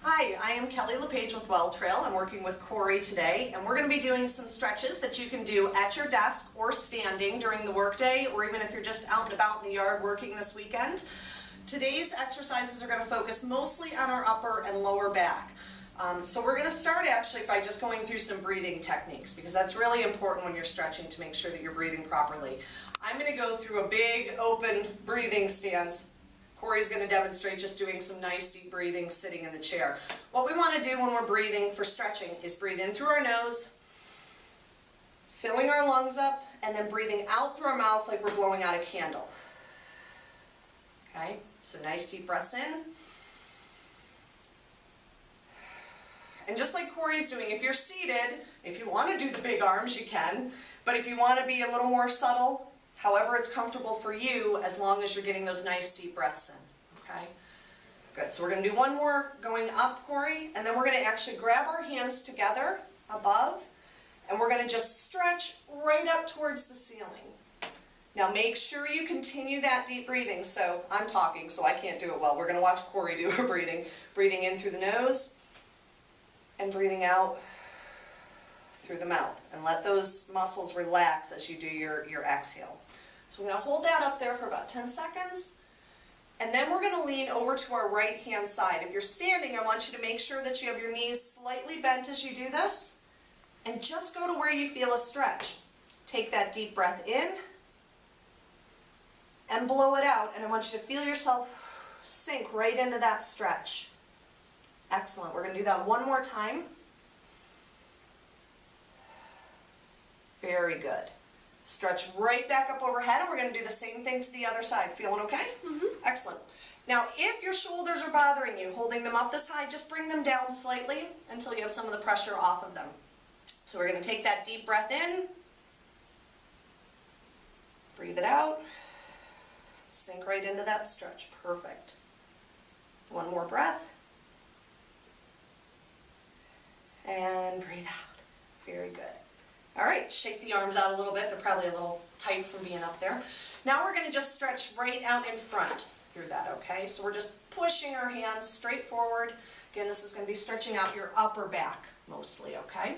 Hi, I am Kelly LePage with Well Trail. I'm working with Corey today, and we're going to be doing some stretches that you can do at your desk or standing during the workday, or even if you're just out and about in the yard working this weekend. Today's exercises are going to focus mostly on our upper and lower back. So we're going to start actually by just going through some breathing techniques, because that's really important when you're stretching to make sure that you're breathing properly. I'm going to go through a big open breathing stance. Corey's going to demonstrate just doing some nice deep breathing sitting in the chair. What we want to do when we're breathing for stretching is breathe in through our nose, filling our lungs up, and then breathing out through our mouth like we're blowing out a candle. Okay, so nice deep breaths in. And just like Corey's doing, if you're seated, if you want to do the big arms, you can. But if you want to be a little more subtle, however it's comfortable for you, as long as you're getting those nice deep breaths in, okay? Good, so we're going to do one more going up, Corey, and then we're going to actually grab our hands together above, and we're going to just stretch right up towards the ceiling. Now make sure you continue that deep breathing. So I'm talking, so I can't do it well. We're going to watch Corey do her breathing. Breathing in through the nose, and breathing out through the mouth. And let those muscles relax as you do your exhale. So we're going to hold that up there for about 10 seconds. And then we're going to lean over to our right hand side. If you're standing, I want you to make sure that you have your knees slightly bent as you do this. And just go to where you feel a stretch. Take that deep breath in and blow it out. And I want you to feel yourself sink right into that stretch. Excellent. We're going to do that one more time. Very good. Stretch right back up overhead, and we're going to do the same thing to the other side. Feeling okay? Excellent. Now, if your shoulders are bothering you, holding them up this high, just bring them down slightly until you have some of the pressure off of them. So we're going to take that deep breath in, breathe it out, sink right into that stretch. Perfect. One more breath. And breathe out. Very good. All right, shake the arms out a little bit. They're probably a little tight from being up there. Now we're going to just stretch right out in front through that, okay? So we're just pushing our hands straight forward. Again, this is going to be stretching out your upper back mostly, okay?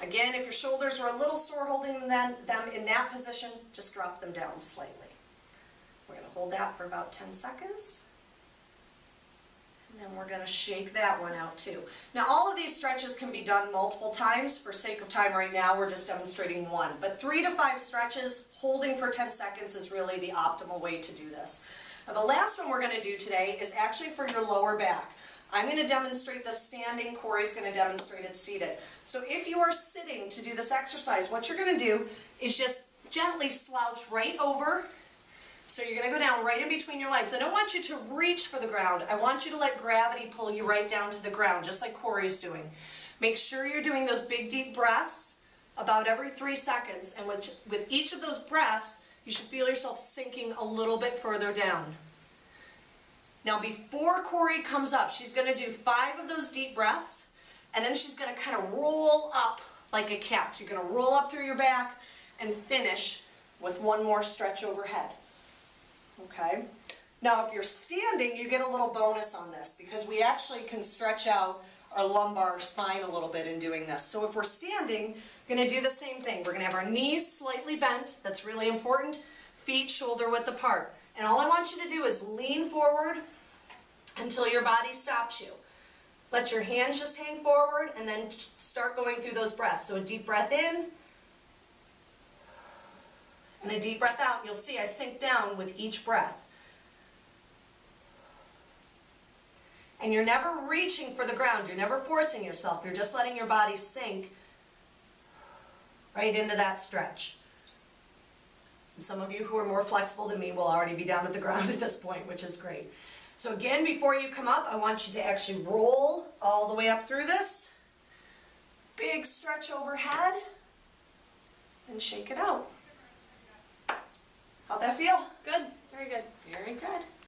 Again, if your shoulders are a little sore holding them in that position, just drop them down slightly. We're going to hold that for about 10 seconds. And then we're going to shake that one out too. Now all of these stretches can be done multiple times. For sake of time right now, we're just demonstrating one. But 3 to 5 stretches, holding for 10 seconds is really the optimal way to do this. Now the last one we're going to do today is actually for your lower back. I'm going to demonstrate this standing, Corey's going to demonstrate it seated. So if you are sitting to do this exercise, what you're going to do is just gently slouch right over. So you're going to go down right in between your legs. I don't want you to reach for the ground. I want you to let gravity pull you right down to the ground, just like Corey's doing. Make sure you're doing those big deep breaths about every 3 seconds. And with each of those breaths, you should feel yourself sinking a little bit further down. Now before Corey comes up, she's going to do 5 of those deep breaths. And then she's going to kind of roll up like a cat. So you're going to roll up through your back and finish with one more stretch overhead. Okay. Now if you're standing, you get a little bonus on this because we actually can stretch out our lumbar spine a little bit in doing this. So if we're standing, we're going to do the same thing. We're going to have our knees slightly bent. That's really important. Feet shoulder width apart. And all I want you to do is lean forward until your body stops you. Let your hands just hang forward and then start going through those breaths. So a deep breath in. And a deep breath out. You'll see I sink down with each breath. And you're never reaching for the ground. You're never forcing yourself. You're just letting your body sink right into that stretch. And some of you who are more flexible than me will already be down at the ground at this point, which is great. So again, before you come up, I want you to actually roll all the way up through this. Big stretch overhead. And shake it out. How'd that feel? Good. Very good. Very good.